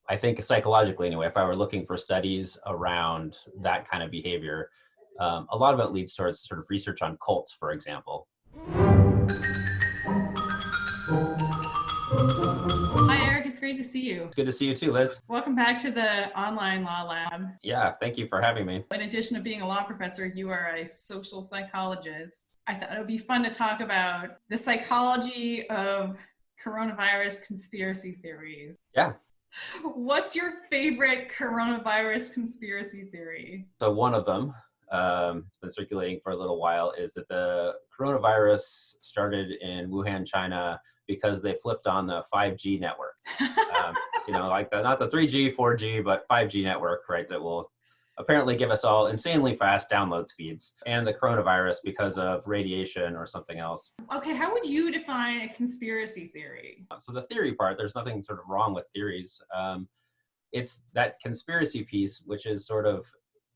I think psychologically anyway, if I were looking for studies around that kind of behavior, a lot of it leads towards sort of research on cults, for example. Hi, Eric. It's great to see you. It's good to see you too, Liz. Welcome back to the online law lab. Yeah, thank you for having me. In addition to being a law professor, you are a social psychologist. I thought it would be fun to talk about the psychology of coronavirus conspiracy theories. Yeah. What's your favorite coronavirus conspiracy theory? So one of them, it's been circulating for a little while, is that the coronavirus started in Wuhan, China, because they flipped on the 5G network. Like not the 3G, 4G, but 5G network, right? That will apparently give us all insanely fast download speeds, and the coronavirus because of radiation or something else. Okay, how would you define a conspiracy theory? So the theory part, there's nothing sort of wrong with theories. It's that conspiracy piece, which is sort of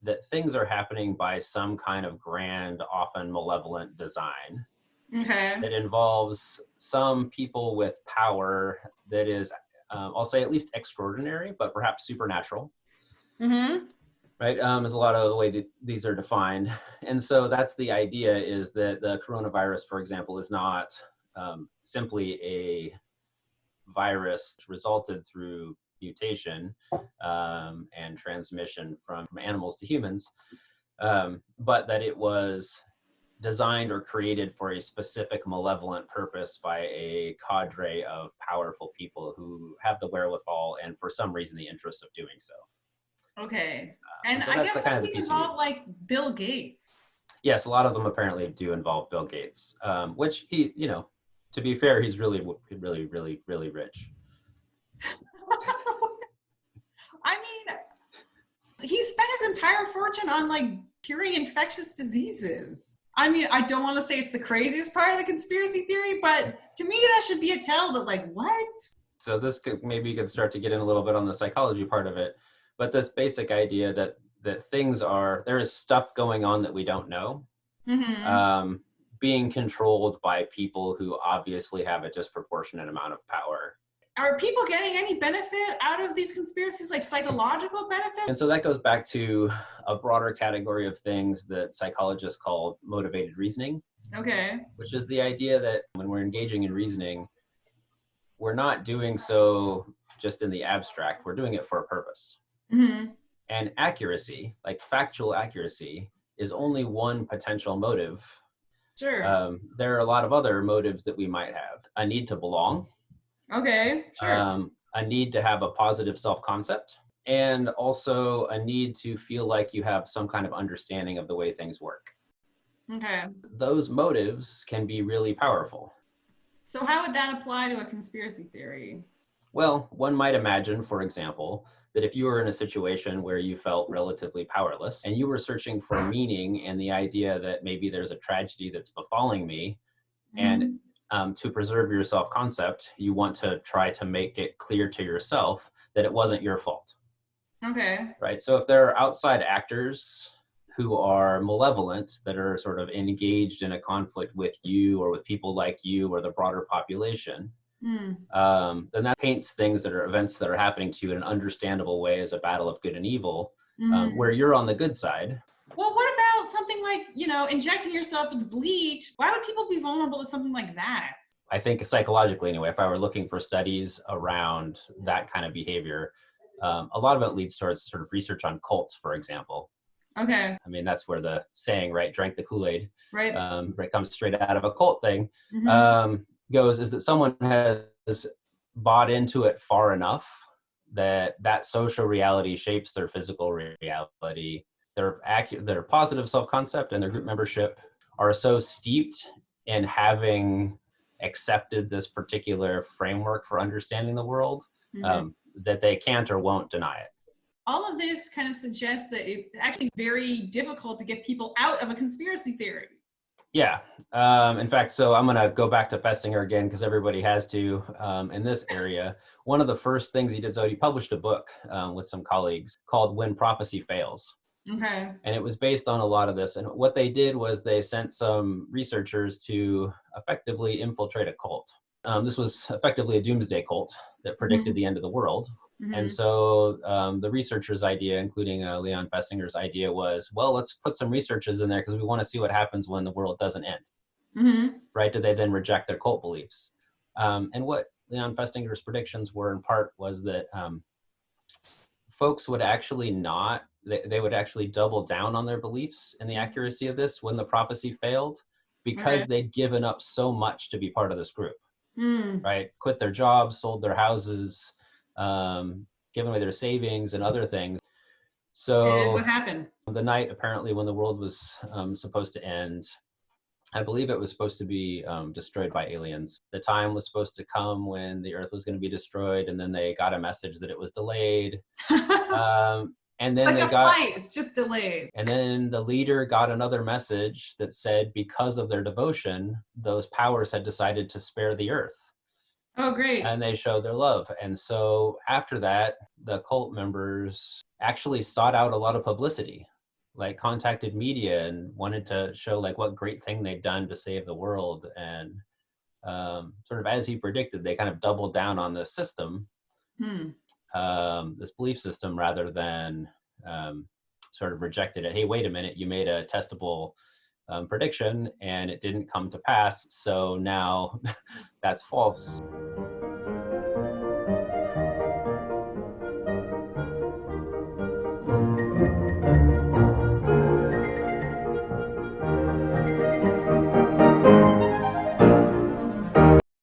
that things are happening by some kind of grand, often malevolent design. Okay. That involves some people with power that is, I'll say at least extraordinary, but perhaps supernatural. Mm-hmm. Right, is a lot of the way that these are defined. And so that's the idea, is that the coronavirus, for example, is not simply a virus resulted through mutation and transmission from animals to humans, but that it was designed or created for a specific malevolent purpose by a cadre of powerful people who have the wherewithal and for some reason the interest of doing so. Okay. And so I guess some of the these involve like Bill Gates. Yes, a lot of them apparently do involve Bill Gates, which he, to be fair, he's really, really, really, really rich. I mean, he spent his entire fortune on like curing infectious diseases. I mean, I don't want to say it's the craziest part of the conspiracy theory, but to me that should be a tell that like, what? So this could, maybe you could start to get in a little bit on the psychology part of it, but this basic idea that there is stuff going on that we don't know, being controlled by people who obviously have a disproportionate amount of power. Are people getting any benefit out of these conspiracies, like psychological benefit? And so that goes back to a broader category of things that psychologists call motivated reasoning. Okay. Which is the idea that when we're engaging in reasoning, we're not doing so just in the abstract, we're doing it for a purpose. Mm-hmm. And accuracy, like factual accuracy, is only one potential motive. Sure. There are a lot of other motives that we might have. A need to belong. Okay, sure. A need to have a positive self-concept, and also a need to feel like you have some kind of understanding of the way things work. Okay. Those motives can be really powerful. So how would that apply to a conspiracy theory? Well, one might imagine, for example, that if you were in a situation where you felt relatively powerless and you were searching for meaning and the idea that maybe there's a tragedy that's befalling me, and to preserve your self-concept, you want to try to make it clear to yourself that it wasn't your fault. Okay. Right. So if there are outside actors who are malevolent, that are sort of engaged in a conflict with you or with people like you or the broader population, then that paints things that are events that are happening to you in an understandable way as a battle of good and evil, where you're on the good side. Well, what about something like, injecting yourself with bleach? Why would people be vulnerable to something like that? I think psychologically anyway, if I were looking for studies around that kind of behavior, a lot of it leads towards sort of research on cults, for example. Okay. I mean, that's where the saying, right, drank the Kool-Aid, right, it comes straight out of a cult thing, goes is that someone has bought into it far enough that social reality shapes their physical reality. Their positive self-concept and their group membership are so steeped in having accepted this particular framework for understanding the world that they can't or won't deny it. All of this kind of suggests that it's actually very difficult to get people out of a conspiracy theory. Yeah. In fact, so I'm going to go back to Festinger again because everybody has to in this area. One of the first things he did, so he published a book with some colleagues called When Prophecy Fails. Okay. And it was based on a lot of this. And what they did was they sent some researchers to effectively infiltrate a cult. This was effectively a doomsday cult that predicted the end of the world. And so the researchers' idea, including Leon Festinger's idea, was, well, let's put some researchers in there because we want to see what happens when the world doesn't end. Right? Do they then reject their cult beliefs? And what Leon Festinger's predictions were in part was that folks would actually not, they would actually double down on their beliefs and the accuracy of this when the prophecy failed, because they'd given up so much to be part of this group. Right? Quit their jobs, sold their houses, given away their savings and other things. So and what happened? The night apparently when the world was supposed to end, I believe it was supposed to be destroyed by aliens. The time was supposed to come when the earth was going to be destroyed, and then they got a message that it was delayed. And then like flight, it's just delayed. And then the leader got another message that said, because of their devotion, those powers had decided to spare the earth. Oh, great. And they showed their love. And so after that, the cult members actually sought out a lot of publicity, like contacted media and wanted to show like what great thing they'd done to save the world. And sort of as he predicted, they kind of doubled down on this system, this belief system, rather than sort of rejected it. Hey, wait a minute, you made a testable prediction and it didn't come to pass, so now that's false.